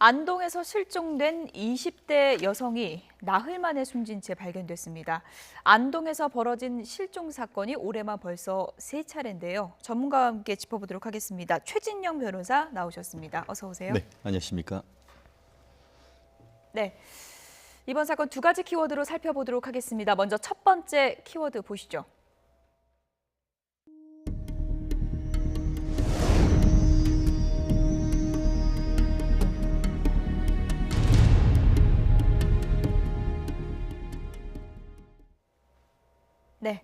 안동에서 실종된 20대 여성이 나흘 만에 숨진 채 발견됐습니다. 안동에서 벌어진 실종 사건이 올해만 벌써 3차례인데요. 전문가와 함께 짚어보도록 하겠습니다. 최진영 변호사 나오셨습니다. 어서 오세요. 네, 안녕하십니까. 네, 이번 사건 2가지 키워드로 살펴보도록 하겠습니다. 먼저 첫 번째 키워드 보시죠. 네,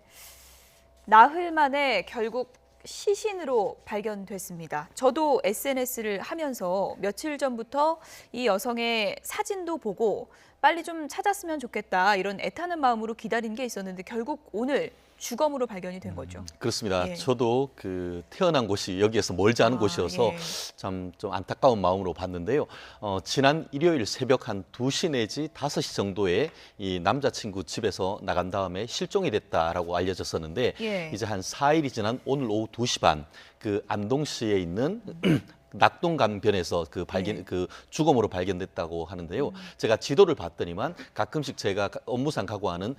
나흘 만에 결국 시신으로 발견됐습니다. 저도 SNS를 하면서 며칠 전부터 이 여성의 사진도 보고 빨리 좀 찾았으면 좋겠다 이런 애타는 마음으로 기다린 게 있었는데 결국 오늘 주검으로 발견이 된 거죠. 그렇습니다. 예. 저도 태어난 곳이 여기에서 멀지 않은 곳이어서 예. 참 좀 안타까운 마음으로 봤는데요. 지난 일요일 새벽 한 2시 내지 5시 정도에 이 남자친구 집에서 나간 다음에 실종이 됐다라고 알려졌었는데 예. 이제 한 4일이 지난 오늘 오후 2시 반 안동시에 있는 낙동강변에서 주검으로 발견됐다고 하는데요. 제가 지도를 봤더니만 가끔씩 제가 업무상 가고 하는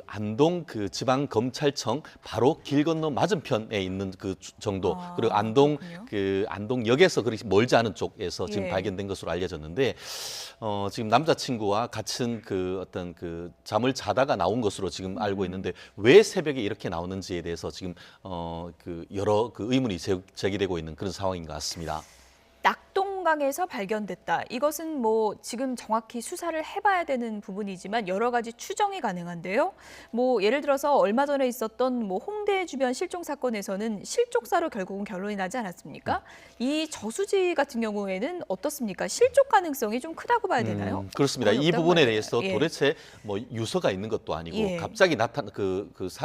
안동 지방검찰청 바로 길 건너 맞은편에 있는 정도, 그리고 안동역에서 그렇게 멀지 않은 쪽에서 지금 예. 발견된 것으로 알려졌는데 지금 남자친구와 같은 잠을 자다가 나온 것으로 지금 알고 있는데 왜 새벽에 이렇게 나오는지에 대해서 지금 여러 의문이 제기되고 있는 그런 상황인 것 같습니다. 낙동강에서 발견됐다. 이것은 뭐 지금 정확히 수사를 해봐야 되는 부분이지만 여러 가지 추정이 가능한데요. 뭐 예를 들어서 얼마 전에 있었던 뭐 홍대 주변 실종 사건에서는 실족사로 결국은 결론이 나지 않았습니까? 이 저수지 같은 경우에는 어떻습니까? 실족 가능성이 좀 크다고 봐야 되나요? 그렇습니다. 거의 이 없다고 부분에 봐야 대해서 되나요? 예. 도대체 뭐 유서가 있는 것도 아니고 예. 갑자기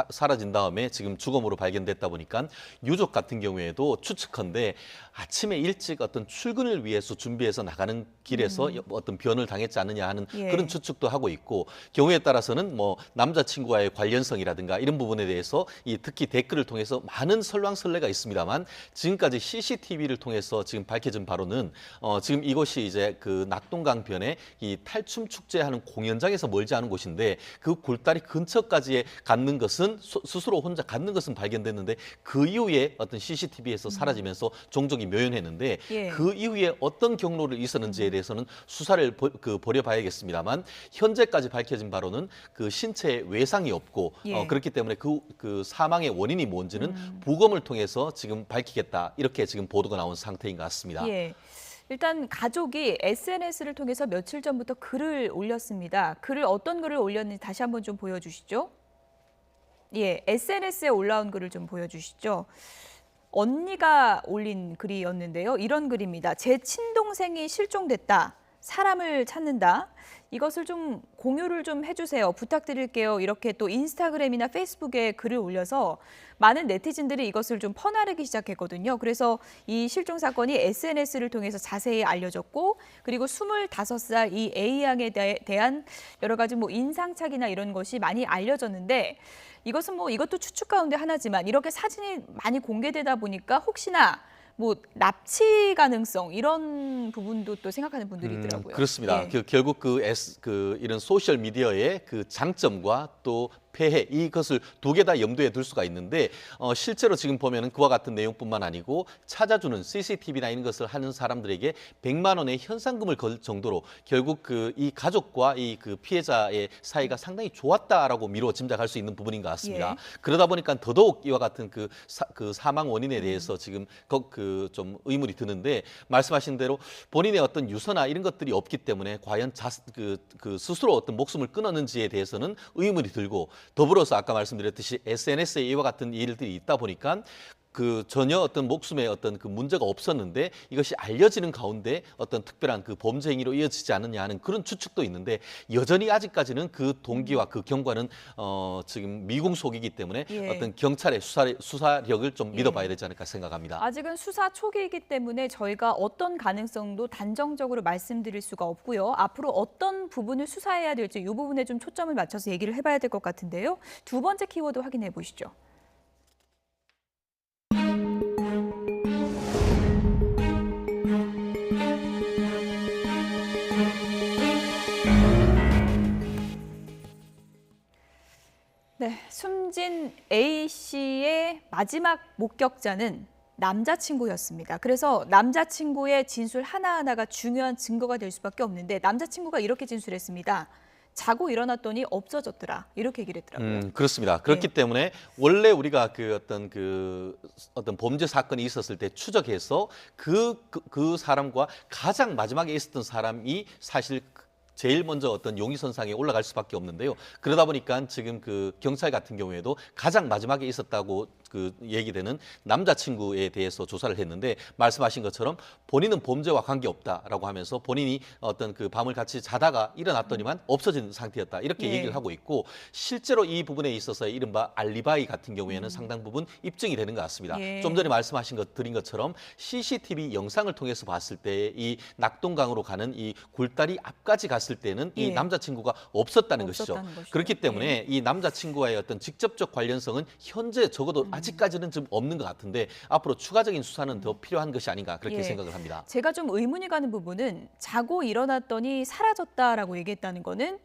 사라진 다음에 지금 주검으로 발견됐다 보니까 유족 같은 경우에도 추측컨대 아침에 일찍 어떤 출근을 위해서 준비해서 나가는 길에서 어떤 변을 당했지 않느냐 하는 예. 그런 추측도 하고 있고, 경우에 따라서는 뭐 남자친구와의 관련성이라든가 이런 부분에 대해서 특히 댓글을 통해서 많은 설왕설래가 있습니다만 지금까지 CCTV를 통해서 지금 밝혀진 바로는 지금 이곳이 이제 낙동강변에 이 탈춤 축제하는 공연장에서 멀지 않은 곳인데 그 골다리 근처까지 갖는 것은 스스로 혼자 갖는 것은 발견됐는데 그 이후에 어떤 CCTV에서 사라지면서 종족이 묘연했는데 예. 그 이후에 어떤 경로를 있었는지에 대해서는 수사를 벌여봐야겠습니다만 현재까지 밝혀진 바로는 신체에 외상이 없고 예. 그렇기 때문에 그 사망의 원인이 뭔지는 부검을 통해서 지금 밝히겠다 이렇게 지금 보도가 나온 상태인 것 같습니다. 예. 일단 가족이 SNS를 통해서 며칠 전부터 글을 올렸습니다. 어떤 글을 올렸는지 다시 한번 좀 보여주시죠. 예, SNS에 올라온 글을 좀 보여주시죠. 언니가 올린 글이었는데요. 이런 글입니다. 제 친동생이 실종됐다. 사람을 찾는다. 이것을 좀 공유를 좀 해주세요. 부탁드릴게요. 이렇게 또 인스타그램이나 페이스북에 글을 올려서 많은 네티즌들이 이것을 좀 퍼나르기 시작했거든요. 그래서 이 실종 사건이 SNS를 통해서 자세히 알려졌고, 그리고 25살 이 A양에 대한 여러 가지 뭐 인상착의나 이런 것이 많이 알려졌는데, 이것은 뭐 이것도 추측 가운데 하나지만 이렇게 사진이 많이 공개되다 보니까 혹시나 뭐 납치 가능성 이런 부분도 또 생각하는 분들이 있더라고요. 그렇습니다. 예. 결국 이런 소셜 미디어의 장점과 또 폐해 이것을 두 개 다 염두에 둘 수가 있는데 실제로 지금 보면은 그와 같은 내용뿐만 아니고 찾아주는 CCTV나 이런 것을 하는 사람들에게 100만 원의 현상금을 걸 정도로 결국 이 가족과 피해자의 사이가 상당히 좋았다라고 미루어 짐작할 수 있는 부분인 것 같습니다. 예. 그러다 보니까 더더욱 이와 같은 사망 원인에 대해서 지금 좀 의문이 드는데, 말씀하신 대로 본인의 어떤 유서나 이런 것들이 없기 때문에 과연 스스로 어떤 목숨을 끊었는지에 대해서는 의문이 들고, 더불어서 아까 말씀드렸듯이 SNS에 이와 같은 일들이 있다 보니까 전혀 어떤 목숨에 어떤 문제가 없었는데 이것이 알려지는 가운데 어떤 특별한 범죄 행위로 이어지지 않느냐 하는 그런 추측도 있는데, 여전히 아직까지는 그 동기와 그 경과는 지금 미궁속이기 때문에 예. 어떤 경찰의 수사력을 좀 믿어봐야 되지 않을까 생각합니다. 아직은 수사 초기이기 때문에 저희가 어떤 가능성도 단정적으로 말씀드릴 수가 없고요. 앞으로 어떤 부분을 수사해야 될지 이 부분에 좀 초점을 맞춰서 얘기를 해봐야 될 것 같은데요. 2번째 키워드 확인해 보시죠. 숨진 A 씨의 마지막 목격자는 남자친구였습니다. 그래서 남자친구의 진술 하나하나가 중요한 증거가 될 수밖에 없는데 남자친구가 이렇게 진술했습니다. 자고 일어났더니 없어졌더라. 이렇게 얘기를 했더라고요. 그렇습니다. 그렇기 때문에 원래 우리가 그 어떤 범죄 사건이 있었을 때 추적해서 그 사람과 가장 마지막에 있었던 사람이 사실 제일 먼저 어떤 용의선상에 올라갈 수밖에 없는데요. 그러다 보니까 지금 그 경찰 같은 경우에도 가장 마지막에 있었다고 그 얘기되는 남자친구에 대해서 조사를 했는데 말씀하신 것처럼 본인은 범죄와 관계없다라고 하면서 본인이 어떤 그 밤을 같이 자다가 일어났더니만 없어진 상태였다. 이렇게 예. 얘기를 하고 있고 실제로 이 부분에 있어서 이른바 알리바이 같은 경우에는 상당 부분 입증이 되는 것 같습니다. 예. 좀 전에 말씀하신 것 드린 것처럼 CCTV 영상을 통해서 봤을 때 이 낙동강으로 가는 이 굴다리 앞까지 갔을 때는 이 예. 남자친구가 없었다는 것이죠. 없었다는 것이죠. 그렇기 때문에 이 남자친구와의 어떤 직접적 관련성은 현재 적어도 아직까지는 좀 없는 것 같은데 앞으로 추가적인 수사는 더 필요한 것이 아닌가 그렇게 예. 생각을 합니다. 제가 좀 의문이 가는 부분은 자고 일어났더니 사라졌다라고 얘기했다는 거는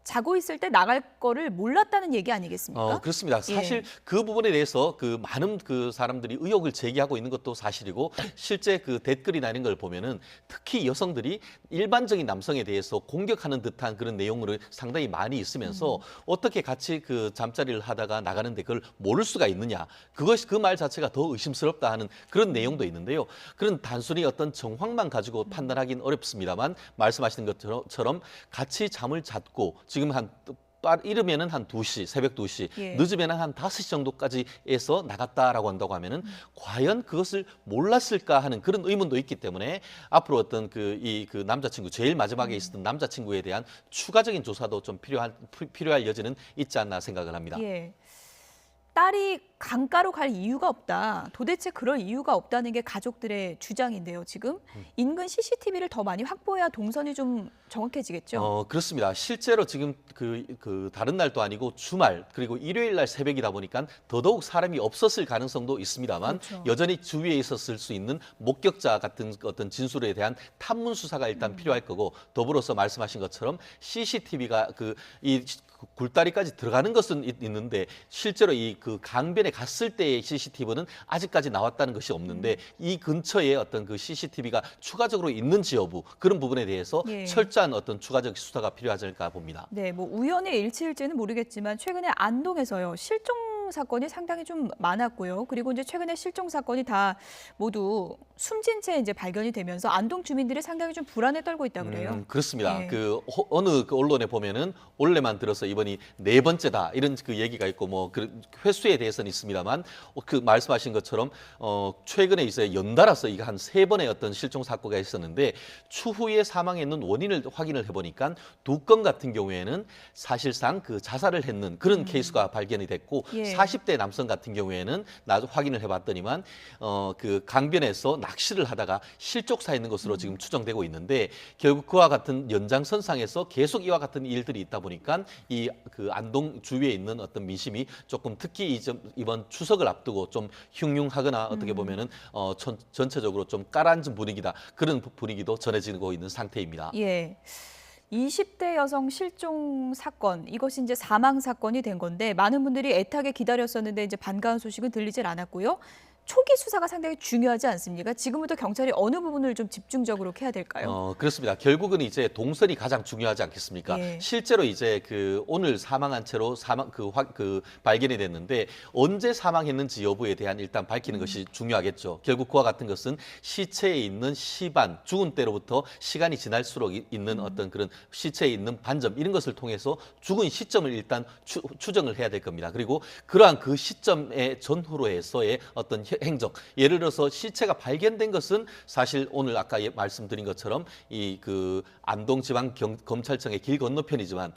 자고 있을 때 나갈 거를 몰랐다는 얘기 아니겠습니까? 그렇습니다. 사실 그 부분에 대해서 그 많은 그 사람들이 의혹을 제기하고 있는 것도 사실이고 실제 그 댓글이나 이런 걸 보면은 특히 여성들이 일반적인 남성에 대해서 공격하는 듯한 그런 내용으로 상당히 많이 있으면서 어떻게 같이 그 잠자리를 하다가 나가는데 그걸 모를 수가 있느냐. 그것이 그 말 자체가 더 의심스럽다 하는 그런 내용도 있는데요. 그런 단순히 어떤 정황만 가지고 판단하기는 어렵습니다만 말씀하신 것처럼 같이 잠을 잤고 지금 이르면은 한 2시, 새벽 2시, 예. 늦으면 한 5시 정도까지 해서 나갔다라고 한다고 하면은 과연 그것을 몰랐을까 하는 그런 의문도 있기 때문에 앞으로 어떤 그 남자친구, 제일 마지막에 있었던 남자친구에 대한 추가적인 조사도 좀 필요할 여지는 있지 않나 생각을 합니다. 예. 딸이 강가로 갈 이유가 없다. 도대체 그럴 이유가 없다는 게 가족들의 주장인데요. 지금 인근 CCTV를 더 많이 확보해야 동선이 좀 정확해지겠죠. 그렇습니다. 실제로 지금 그 다른 날도 아니고 주말 그리고 일요일 날 새벽이다 보니까 더더욱 사람이 없었을 가능성도 있습니다만 그렇죠. 여전히 주위에 있었을 수 있는 목격자 같은 어떤 진술에 대한 탐문 수사가 일단 필요할 거고 더불어서 말씀하신 것처럼 CCTV가 이 굴다리까지 들어가는 것은 있는데 실제로 이 그 강변에 갔을 때의 CCTV는 아직까지 나왔다는 것이 없는데 이 근처에 어떤 그 CCTV가 추가적으로 있는지 여부 그런 부분에 대해서 예. 철저한 어떤 추가적 수사가 필요하지 않을까 봅니다. 네, 뭐 우연의 일치일지는 모르겠지만 최근에 안동에서요. 실종 사건이 상당히 좀 많았고요. 그리고 이제 최근에 실종 사건이 다 모두 숨진 채 이제 발견이 되면서 안동 주민들이 상당히 좀 불안에 떨고 있다 그래요. 그렇습니다. 예. 어느 그 언론에 보면은 올해만 들어서 이번이 4번째다 이런 그 얘기가 있고 뭐 그 횟수에 대해서는 있습니다만 그 말씀하신 것처럼 최근에 이제 연달아서 이거 한 3번의 어떤 실종 사고가 있었는데 추후에 사망했는 원인을 확인을 해보니까 2건 같은 경우에는 사실상 그 자살을 했는 그런 케이스가 발견이 됐고 예. 40대 남성 같은 경우에는 나도 확인을 해봤더니만 그 강변에서 낚시를 하다가 실족사했는 것으로 지금 추정되고 있는데 결국 그와 같은 연장선상에서 계속 이와 같은 일들이 있다 보니까 이 그 안동 주위에 있는 어떤 민심이 조금 특히 이번 추석을 앞두고 좀 흉흉하거나 어떻게 보면은 전체적으로 좀 가라앉은 분위기다 그런 분위기도 전해지고 있는 상태입니다. 예. 20대 여성 실종 사건, 이것이 이제 사망 사건이 된 건데 많은 분들이 애타게 기다렸었는데 이제 반가운 소식은 들리질 않았고요. 초기 수사가 상당히 중요하지 않습니까? 지금부터 경찰이 어느 부분을 좀 집중적으로 해야 될까요? 그렇습니다. 결국은 이제 동선이 가장 중요하지 않겠습니까? 예. 실제로 이제 오늘 사망한 채로 발견이 됐는데 언제 사망했는지 여부에 대한 일단 밝히는 것이 중요하겠죠. 결국 그와 같은 것은 시체에 있는 시반, 죽은 때로부터 시간이 지날수록 있는 어떤 그런 시체에 있는 반점 이런 것을 통해서 죽은 시점을 일단 추정을 해야 될 겁니다. 그리고 그러한 그 시점의 전후로 해서의 어떤 행적, 예를 들어서 시체가 발견된 것은 사실 오늘 아까 말씀드린 것처럼 안동지방검찰청의 길 건너편이지만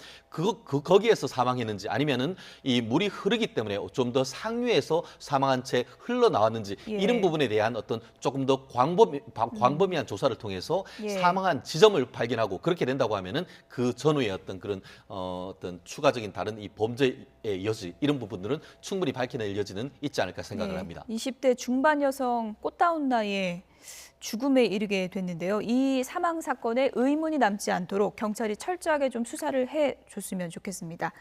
거기에서 사망했는지 아니면은 이 물이 흐르기 때문에 좀 더 상류에서 사망한 채 흘러나왔는지 예. 이런 부분에 대한 어떤 조금 더 광범위한 조사를 통해서 예. 사망한 지점을 발견하고 그렇게 된다고 하면은 그 전후의 어떤 그런 어떤 추가적인 다른 이 범죄의 여지 이런 부분들은 충분히 밝혀낼 여지는 있지 않을까 생각을 합니다. 20대 중반 여성 꽃다운 나이에 죽음에 이르게 됐는데요. 이 사망 사건에 의문이 남지 않도록 경찰이 철저하게 좀 수사를 해줬으면 좋겠습니다.